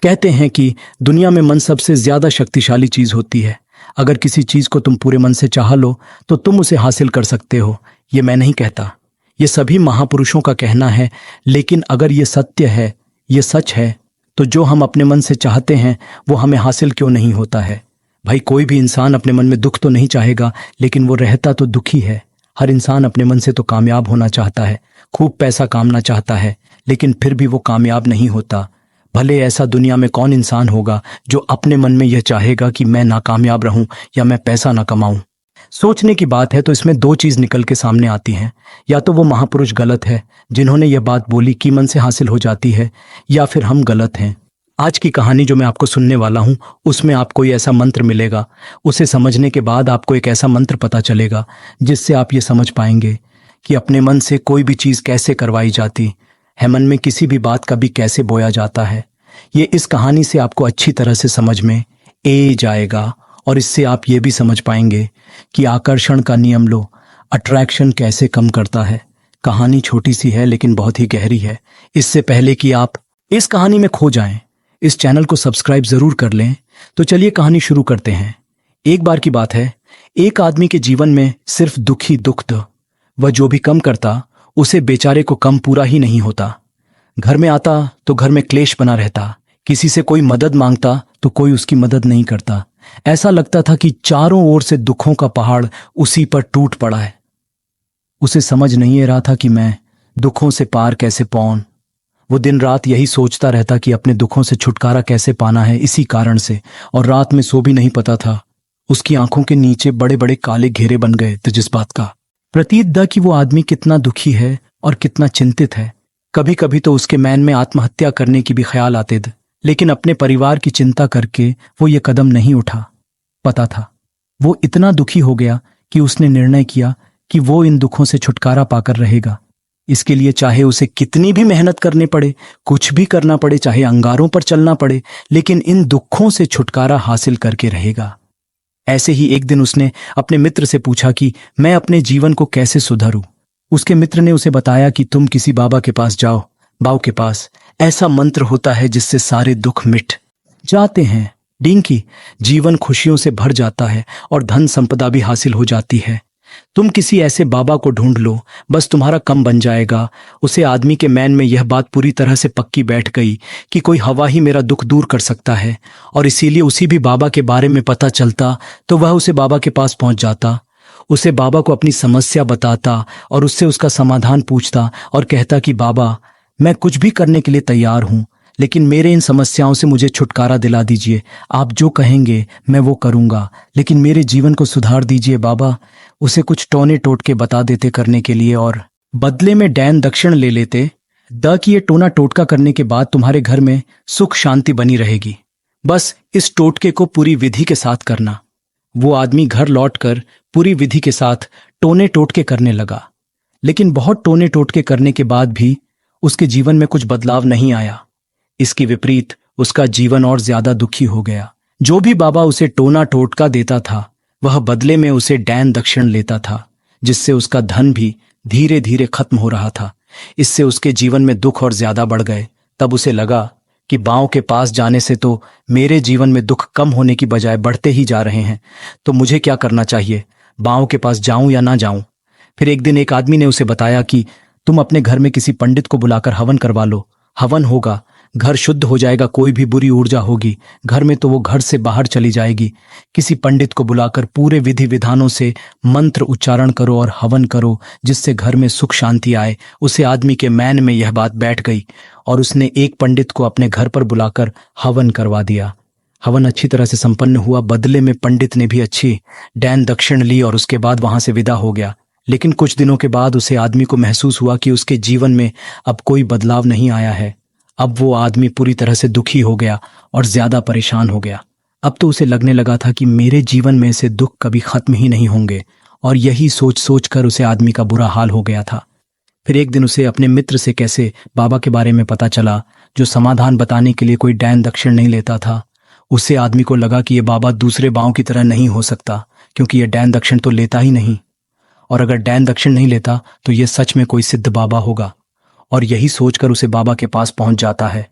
कहते हैं कि दुनिया में मन सबसे ज्यादा शक्तिशाली चीज होती है। अगर किसी चीज को तुम पूरे मन से चाह लो तो तुम उसे हासिल कर सकते हो। ये मैं नहीं कहता, ये सभी महापुरुषों का कहना है। लेकिन अगर ये सत्य है, ये सच है, तो जो हम अपने मन से चाहते हैं वो हमें हासिल क्यों नहीं होता है? भाई, कोई भी इंसान अपने मन में दुख तो नहीं चाहेगा, लेकिन वो रहता तो दुखी है। हर इंसान अपने मन से तो कामयाब होना चाहता है, खूब पैसा कामना चाहता है, लेकिन फिर भी वो कामयाब नहीं होता। भले ऐसा दुनिया में कौन इंसान होगा जो अपने मन में यह चाहेगा कि मैं नाकामयाब रहूं या मैं पैसा ना कमाऊं। सोचने की बात है तो इसमें दो चीज निकल के सामने आती हैं। या तो वो महापुरुष गलत है जिन्होंने यह बात बोली कि मन से हासिल हो जाती है, या फिर हम गलत हैं। आज की कहानी जो मैं आपको सुनने वाला हूं उसमें आपको ये ऐसा मंत्र मिलेगा। उसे समझने के बाद आपको एक ऐसा मंत्र पता चलेगा जिससे आप ये समझ पाएंगे कि अपने मन से कोई भी चीज कैसे करवाई जाती है, मन में किसी भी बात का भी कैसे बोया जाता है। ये इस कहानी से आपको अच्छी तरह से समझ में ए जाएगा और इससे आप ये भी समझ पाएंगे कि आकर्षण का नियम लो अट्रैक्शन कैसे कम करता है। कहानी छोटी सी है लेकिन बहुत ही गहरी है। इससे पहले कि आप इस कहानी में खो जाएं, इस चैनल को सब्सक्राइब जरूर कर लें। तो चलिए कहानी शुरू करते हैं। एक बार की बात है, एक आदमी के जीवन में सिर्फ दुख ही दुख था। वह जो भी कम करता उसे बेचारे को कम पूरा ही नहीं होता। घर में आता तो घर में क्लेश बना रहता, किसी से कोई मदद मांगता तो कोई उसकी मदद नहीं करता। ऐसा लगता था कि चारों ओर से दुखों का पहाड़ उसी पर टूट पड़ा है। उसे समझ नहीं आ रहा था कि मैं दुखों से पार कैसे पाऊं। वो दिन रात यही सोचता रहता कि अपने दुखों से छुटकारा कैसे पाना है। इसी कारण से और रात में सो भी नहीं पाता था। उसकी आंखों के नीचे बड़े बड़े काले घेरे बन गए तो जिस बात का प्रतीत था कि वो आदमी कितना दुखी है और कितना चिंतित है। कभी कभी तो उसके मन में आत्महत्या करने की भी ख्याल आते थे, लेकिन अपने परिवार की चिंता करके वो ये कदम नहीं उठा। पता था वो इतना दुखी हो गया कि उसने निर्णय किया कि वो इन दुखों से छुटकारा पाकर रहेगा। इसके लिए चाहे उसे कितनी भी मेहनत करनी पड़े, कुछ भी करना पड़े, चाहे अंगारों पर चलना पड़े, लेकिन इन दुखों से छुटकारा हासिल करके रहेगा। ऐसे ही एक दिन उसने अपने मित्र से पूछा कि मैं अपने जीवन को कैसे सुधारूं। उसके मित्र ने उसे बताया कि तुम किसी बाबा के पास जाओ। बाबा के पास ऐसा मंत्र होता है जिससे सारे दुख मिट जाते हैं। डिंकी, जीवन खुशियों से भर जाता है और धन संपदा भी हासिल हो जाती है। तुम किसी ऐसे बाबा को ढूंढ लो, बस तुम्हारा कम बन जाएगा। उसे आदमी के मन में यह बात पूरी तरह से पक्की बैठ गई कि कोई हवा ही मेरा दुख दूर कर सकता है, और इसीलिए उसी भी बाबा के बारे में पता चलता तो वह उसे बाबा के पास पहुंच जाता। उसे बाबा को अपनी समस्या बताता और उससे उसका समाधान पूछता और कहता कि बाबा, मैं कुछ भी करने के लिए तैयार हूं, लेकिन मेरे इन समस्याओं से मुझे छुटकारा दिला दीजिए। आप जो कहेंगे मैं वो करूंगा, लेकिन मेरे जीवन को सुधार दीजिए बाबा। उसे कुछ टोने टोटके बता देते करने के लिए और बदले में डैन दक्षिण ले लेते कि ये टोना टोटका करने के बाद तुम्हारे घर में सुख शांति बनी रहेगी। बस इस टोटके को पूरी विधि के साथ करना। वो आदमी घर लौटकर पूरी विधि के साथ टोने टोटके करने लगा, लेकिन बहुत टोने टोटके करने के बाद भी उसके जीवन में कुछ बदलाव नहीं आया। इसके विपरीत उसका जीवन और ज्यादा दुखी हो गया। जो भी बाबा उसे टोना टोटका देता था वह बदले में उसे डैन दक्षिण लेता था, जिससे उसका धन भी धीरे धीरे खत्म हो रहा था। इससे उसके जीवन में दुख और ज्यादा बढ़ गए। तब उसे लगा कि बाँव के पास जाने से तो मेरे जीवन में दुख कम होने की बजाय बढ़ते ही जा रहे हैं, तो मुझे क्या करना चाहिए? बाँव के पास जाऊं या ना जाऊं? फिर एक दिन एक आदमी ने उसे बताया कि तुम अपने घर में किसी पंडित को बुलाकर हवन करवा लो। हवन होगा, घर शुद्ध हो जाएगा, कोई भी बुरी ऊर्जा होगी घर में तो वो घर से बाहर चली जाएगी। किसी पंडित को बुलाकर पूरे विधि विधानों से मंत्र उच्चारण करो और हवन करो, जिससे घर में सुख शांति आए। उसे आदमी के मन में यह बात बैठ गई और उसने एक पंडित को अपने घर पर बुलाकर हवन करवा दिया। हवन अच्छी तरह से संपन्न हुआ। बदले में पंडित ने भी अच्छी डैन दक्षिण ली और उसके बाद वहां से विदा हो गया। लेकिन कुछ दिनों के बाद उसे आदमी को महसूस हुआ कि उसके जीवन में अब कोई बदलाव नहीं आया है। अब वो आदमी पूरी तरह से दुखी हो गया और ज्यादा परेशान हो गया। अब तो उसे लगने लगा था कि मेरे जीवन में से दुख कभी खत्म ही नहीं होंगे, और यही सोच सोच कर उसे आदमी का बुरा हाल हो गया था। फिर एक दिन उसे अपने मित्र से कैसे बाबा के बारे में पता चला, जो समाधान बताने के लिए कोई डैन दक्षिण नहीं लेता था। उसे आदमी को लगा कि यह बाबा दूसरे बाँव की तरह नहीं हो सकता, क्योंकि यह डैन दक्षिण तो लेता ही नहीं, और अगर डैन दक्षिण नहीं लेता तो यह सच में कोई सिद्ध बाबा होगा। और यही सोचकर उसे बाबा के पास पहुंच जाता है।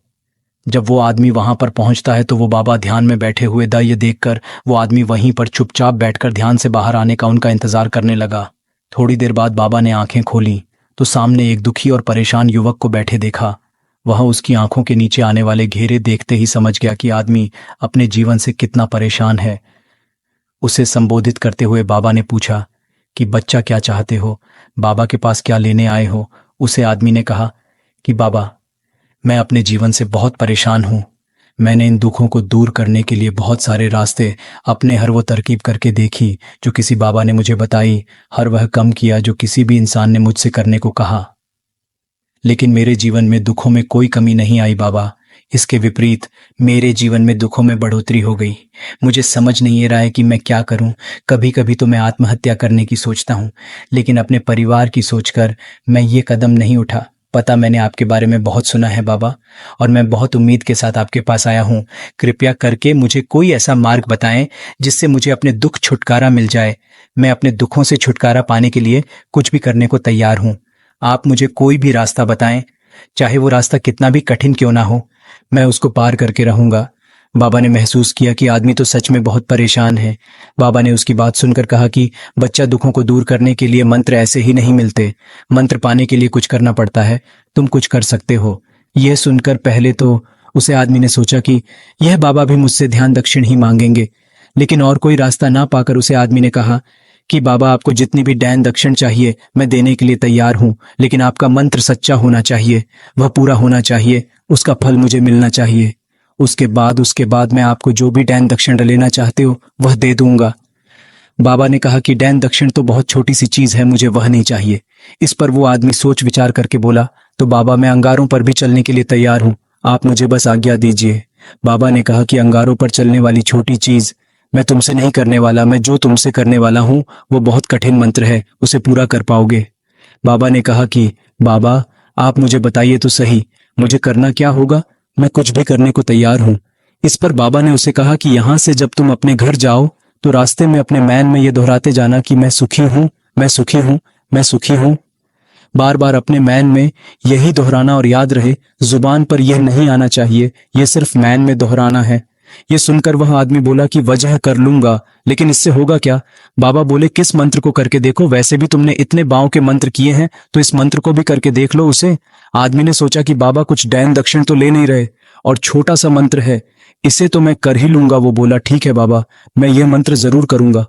जब वो आदमी वहां पर पहुंचता है तो वो बाबा ध्यान में बैठे हुए ये देखकर वो आदमी वहीं पर चुपचाप बैठकर ध्यान से बाहर आने का उनका इंतजार करने लगा। थोड़ी देर बाद बाबा ने आंखें खोली तो सामने एक दुखी और परेशान युवक को बैठे देखा। वह उसकी आंखों के नीचे आने वाले घेरे देखते ही समझ गया कि आदमी अपने जीवन से कितना परेशान है। उसे संबोधित करते हुए बाबा ने पूछा कि बच्चा क्या चाहते हो, बाबा के पास क्या लेने आए हो। उसे आदमी ने कहा कि बाबा, मैं अपने जीवन से बहुत परेशान हूं। मैंने इन दुखों को दूर करने के लिए बहुत सारे रास्ते अपने हर वो तरकीब करके देखी जो किसी बाबा ने मुझे बताई, हर वह कम किया जो किसी भी इंसान ने मुझसे करने को कहा, लेकिन मेरे जीवन में दुखों में कोई कमी नहीं आई बाबा। इसके विपरीत मेरे जीवन में दुखों में बढ़ोतरी हो गई। मुझे समझ नहीं आ रहा है कि मैं क्या करूं। कभी कभी तो मैं आत्महत्या करने की सोचता हूं, लेकिन अपने परिवार की सोचकर मैं ये कदम नहीं उठा। पता, मैंने आपके बारे में बहुत सुना है बाबा, और मैं बहुत उम्मीद के साथ आपके पास आया हूं। कृपया करके मुझे कोई ऐसा मार्ग बताएं जिससे मुझे अपने दुख छुटकारा मिल जाए। मैं अपने दुखों से छुटकारा पाने के लिए कुछ भी करने को तैयार हूं। आप मुझे कोई भी रास्ता बताएं, चाहे वो रास्ता कितना भी कठिन क्यों ना हो, मैं उसको पार करके रहूंगा। बाबा ने महसूस किया कि आदमी तो सच में बहुत परेशान है। बाबा ने उसकी बात सुनकर कहा कि बच्चा, दुखों को दूर करने के लिए मंत्र ऐसे ही नहीं मिलते। मंत्र पाने के लिए कुछ करना पड़ता है। तुम कुछ कर सकते हो। यह सुनकर पहले तो उसे आदमी ने सोचा कि यह बाबा भी मुझसे ध्यान दक्षिण ही मांगेंगे, लेकिन और कोई रास्ता ना पाकर उसे आदमी ने कहा कि बाबा, आपको जितनी भी ध्यान दक्षिण चाहिए मैं देने के लिए तैयार हूं, लेकिन आपका मंत्र सच्चा होना चाहिए, वह पूरा होना चाहिए, उसका फल मुझे मिलना चाहिए। उसके बाद मैं आपको जो भी डैन दक्षिण लेना चाहते हो वह दे दूंगा। बाबा ने कहा कि डैन दक्षिण तो बहुत छोटी सी चीज है, मुझे वह नहीं चाहिए। इस पर वो आदमी सोच विचार करके बोला, तो बाबा, मैं अंगारों पर भी चलने के लिए तैयार हूं, आप मुझे बस आज्ञा दीजिए। बाबा ने कहा कि अंगारों पर चलने वाली छोटी चीज मैं तुमसे नहीं करने वाला। मैं जो तुमसे करने वाला हूं वो बहुत कठिन मंत्र है, उसे पूरा कर पाओगे। बाबा ने कहा कि बाबा, आप मुझे बताइए तो सही, मुझे करना क्या होगा? मैं कुछ भी करने को तैयार हूं। इस पर बाबा ने उसे कहा कि यहां से जब तुम अपने घर जाओ तो रास्ते में अपने मैन में ये दोहराते जाना कि मैं सुखी हूं, मैं सुखी हूं, मैं सुखी हूं। बार बार अपने मैन में यही दोहराना, और याद रहे जुबान पर यह नहीं आना चाहिए, यह सिर्फ मैन में दोहराना है। ये सुनकर वह आदमी बोला कि वजह कर लूंगा, लेकिन इससे होगा क्या? बाबा बोले, किस मंत्र को करके देखो, वैसे भी तुमने इतने बाँव के मंत्र किए हैं तो इस मंत्र को भी करके देख लो उसे। आदमी ने सोचा कि बाबा कुछ डैन दक्षिण तो ले नहीं रहे, और छोटा सा मंत्र है, इसे तो मैं कर ही लूंगा। वो बोला, ठीक है बाबा, मैं यह मंत्र जरूर करूंगा।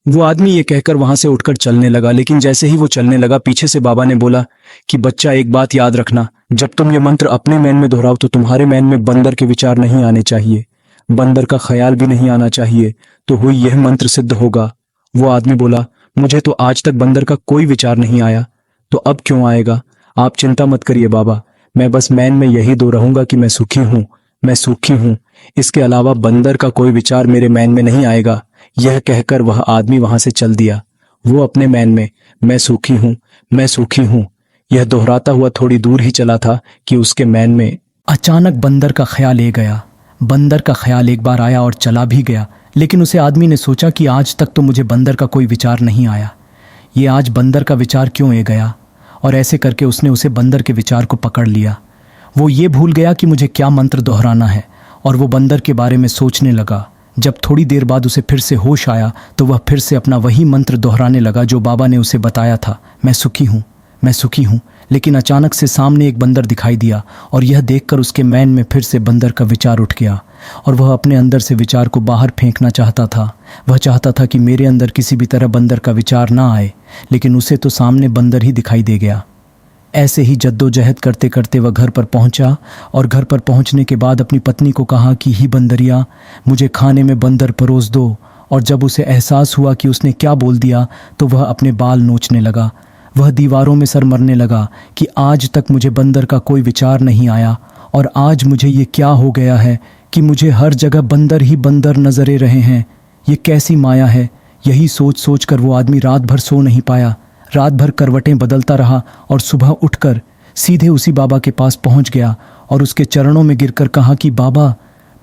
वो आदमी ये कहकर वहां से उठकर चलने लगा, लेकिन जैसे ही वो चलने लगा पीछे से बाबा ने बोला कि बच्चा, एक बात याद रखना, जब तुम ये मंत्र अपने मैन में दोहराओ तो तुम्हारे मैन में बंदर के विचार नहीं आने चाहिए, बंदर का ख्याल भी नहीं आना चाहिए, तो हुई यह मंत्र सिद्ध होगा। वो आदमी बोला, मुझे तो आज तक बंदर का कोई विचार नहीं आया, तो अब क्यों आएगा? आप चिंता मत करिए बाबा, मैं बस मैन में यही दो रहूंगा कि मैं सुखी हूं, मैं सुखी हूं। इसके अलावा बंदर का कोई विचार मेरे मैन में नहीं आएगा। यह कहकर वह आदमी वहां से चल दिया। वो अपने मैन में मैं सुखी हूं, मैं सुखी हूं यह दोहराता हुआ थोड़ी दूर ही चला था कि उसके मैन में अचानक बंदर का ख्याल आ गया। बंदर का ख्याल एक बार आया और चला भी गया, लेकिन उसे आदमी ने सोचा कि आज तक तो मुझे बंदर का कोई विचार नहीं आया, ये आज बंदर का विचार क्यों आ गया? और ऐसे करके उसने उसे बंदर के विचार को पकड़ लिया। वो ये भूल गया कि मुझे क्या मंत्र दोहराना है, और वो बंदर के बारे में सोचने लगा। जब थोड़ी देर बाद उसे फिर से होश आया तो वह फिर से अपना वही मंत्र दोहराने लगा जो बाबा ने उसे बताया था, मैं सुखी हूँ, मैं सुखी हूँ। लेकिन अचानक से सामने एक बंदर दिखाई दिया, और यह देखकर उसके मैन में फिर से बंदर का विचार उठ गया, और वह अपने अंदर से विचार को बाहर फेंकना चाहता था। वह चाहता था कि मेरे अंदर किसी भी तरह बंदर का विचार ना आए, लेकिन उसे तो सामने बंदर ही दिखाई दे गया। ऐसे ही जद्दोजहद करते करते वह घर पर पहुंचा, और घर पर पहुंचने के बाद अपनी पत्नी को कहा कि ही बंदरिया, मुझे खाने में बंदर परोस दो। और जब उसे एहसास हुआ कि उसने क्या बोल दिया तो वह अपने बाल नोचने लगा। वह दीवारों में सर मरने लगा कि आज तक मुझे बंदर का कोई विचार नहीं आया, और आज मुझे ये क्या हो गया है कि मुझे हर जगह बंदर ही बंदर नजरे रहे हैं। ये कैसी माया है? यही सोच सोच कर वो आदमी रात भर सो नहीं पाया। रात भर करवटें बदलता रहा, और सुबह उठकर सीधे उसी बाबा के पास पहुंच गया और उसके चरणों में गिरकर कहा कि बाबा,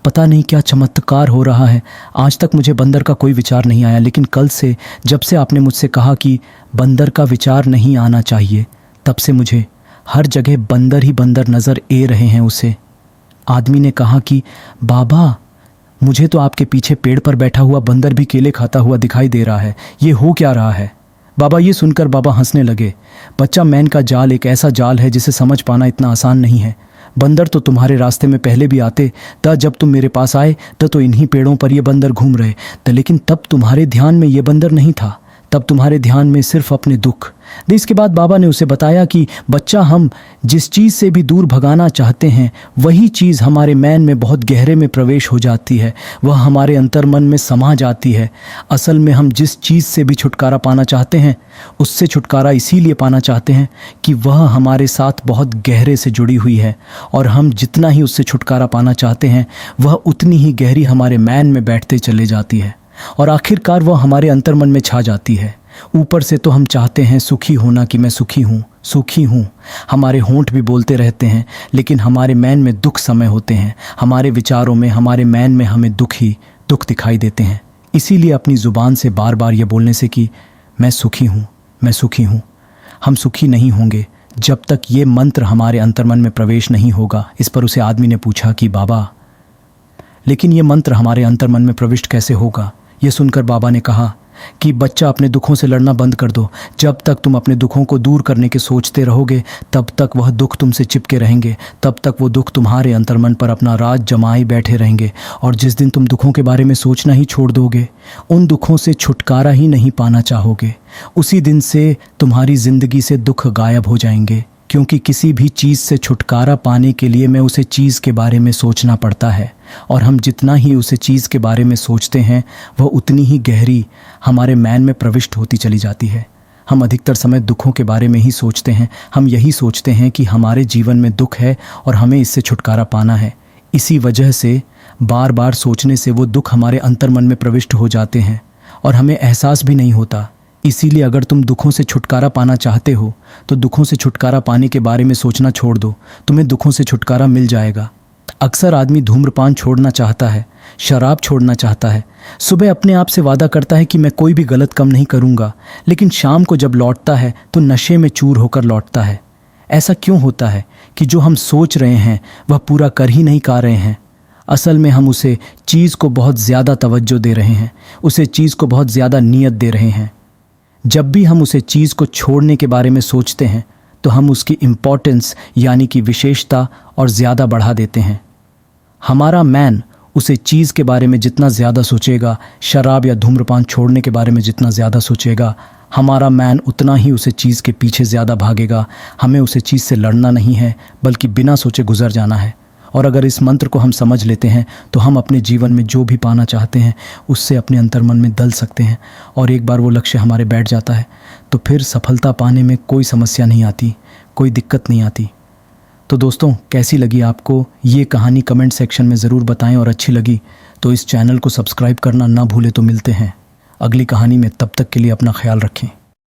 पता नहीं क्या चमत्कार हो रहा है, आज तक मुझे बंदर का कोई विचार नहीं आया, लेकिन कल से जब से आपने मुझसे कहा कि बंदर का विचार नहीं आना चाहिए, तब से मुझे हर जगह बंदर ही बंदर नज़र ए रहे हैं। उसे आदमी ने कहा कि बाबा, मुझे तो आपके पीछे पेड़ पर बैठा हुआ बंदर भी केले खाता हुआ दिखाई दे रहा है। ये हो क्या रहा है? बाबा ये सुनकर बाबा हंसने लगे। बच्चा, मैन का जाल एक ऐसा जाल है जिसे समझ पाना इतना आसान नहीं है। बंदर तो तुम्हारे रास्ते में पहले भी आते था। जब तुम मेरे पास आए तो इन्हीं पेड़ों पर ये बंदर घूम रहे थे, लेकिन तब तुम्हारे ध्यान में ये बंदर नहीं था। तब तुम्हारे ध्यान में सिर्फ अपने दुख। इसके बाद बाबा ने उसे बताया कि बच्चा, हम जिस चीज़ से भी दूर भगाना चाहते हैं वही चीज़ हमारे मैन में बहुत गहरे में प्रवेश हो जाती है, वह हमारे अंतर्मन में समा जाती है। असल में हम जिस चीज़ से भी छुटकारा पाना चाहते हैं उससे छुटकारा इसीलिए पाना चाहते हैं कि वह हमारे साथ बहुत गहरे से जुड़ी हुई है, और हम जितना ही उससे छुटकारा पाना चाहते हैं वह उतनी ही गहरी हमारे मैन में बैठते चले जाती है, और आखिरकार वह हमारे अंतर्मन में छा जाती है। ऊपर से तो हम चाहते हैं सुखी होना कि मैं सुखी हूँ, सुखी हूँ। हमारे होंठ भी बोलते रहते हैं, लेकिन हमारे मैन में दुख समय होते हैं। हमारे विचारों में, हमारे मैन में हमें दुख ही दुख दिखाई देते हैं। इसीलिए अपनी ज़ुबान से बार बार ये बोलने से कि मैं सुखी हूँ, मैं सुखी हूँ, हम सुखी नहीं होंगे जब तक ये मंत्र हमारे अंतर्मन में प्रवेश नहीं होगा। इस पर उसे आदमी ने पूछा कि बाबा, लेकिन ये मंत्र हमारे अंतर्मन में प्रविष्ट कैसे होगा? ये सुनकर बाबा ने कहा कि बच्चा, अपने दुखों से लड़ना बंद कर दो। जब तक तुम अपने दुखों को दूर करने के सोचते रहोगे तब तक वह दुख तुमसे चिपके रहेंगे, तब तक वो दुख तुम्हारे अंतर्मन पर अपना राज जमाए बैठे रहेंगे। और जिस दिन तुम दुखों के बारे में सोचना ही छोड़ दोगे, उन दुखों से छुटकारा ही नहीं पाना चाहोगे, उसी दिन से तुम्हारी ज़िंदगी से दुख गायब हो जाएंगे। क्योंकि किसी भी चीज़ से छुटकारा पाने के लिए मैं उसे चीज़ के बारे में सोचना पड़ता है, और हम जितना ही उसे चीज़ के बारे में सोचते हैं वह उतनी ही गहरी हमारे मैन में प्रविष्ट होती चली जाती है। हम अधिकतर समय दुखों के बारे में ही सोचते हैं। हम यही सोचते हैं कि हमारे जीवन में दुख है और हमें इससे छुटकारा पाना है। इसी वजह से बार बार सोचने से वो दुख हमारे अंतर्मन में प्रविष्ट हो जाते हैं और हमें एहसास भी नहीं होता। इसीलिए अगर तुम दुखों से छुटकारा पाना चाहते हो तो दुखों से छुटकारा पाने के बारे में सोचना छोड़ दो, तुम्हें दुखों से छुटकारा मिल जाएगा। अक्सर आदमी धूम्रपान छोड़ना चाहता है, शराब छोड़ना चाहता है, सुबह अपने आप से वादा करता है कि मैं कोई भी गलत काम नहीं करूँगा, लेकिन शाम को जब लौटता है तो नशे में चूर होकर लौटता है। ऐसा क्यों होता है कि जो हम सोच रहे हैं वह पूरा कर ही नहीं पा रहे हैं? असल में हम उसे चीज़ को बहुत ज़्यादा तवज्जो दे रहे हैं, उसे चीज़ को बहुत ज़्यादा नीयत दे रहे हैं। जब भी हम उसे चीज़ को छोड़ने के बारे में सोचते हैं तो हम उसकी इम्पोर्टेंस यानी कि विशेषता और ज़्यादा बढ़ा देते हैं। हमारा मैन उसे चीज़ के बारे में जितना ज़्यादा सोचेगा, शराब या धूम्रपान छोड़ने के बारे में जितना ज़्यादा सोचेगा, हमारा मैन उतना ही उसे चीज़ के पीछे ज़्यादा भागेगा। हमें उसे चीज़ से लड़ना नहीं है, बल्कि बिना सोचे गुजर जाना है। और अगर इस मंत्र को हम समझ लेते हैं तो हम अपने जीवन में जो भी पाना चाहते हैं उससे अपने अंतर्मन में दल सकते हैं। और एक बार वो लक्ष्य हमारे बैठ जाता है तो फिर सफलता पाने में कोई समस्या नहीं आती, कोई दिक्कत नहीं आती। तो दोस्तों, कैसी लगी आपको ये कहानी कमेंट सेक्शन में ज़रूर बताएं, और अच्छी लगी तो इस चैनल को सब्सक्राइब करना ना भूलें। तो मिलते हैं अगली कहानी में, तब तक के लिए अपना ख्याल रखें।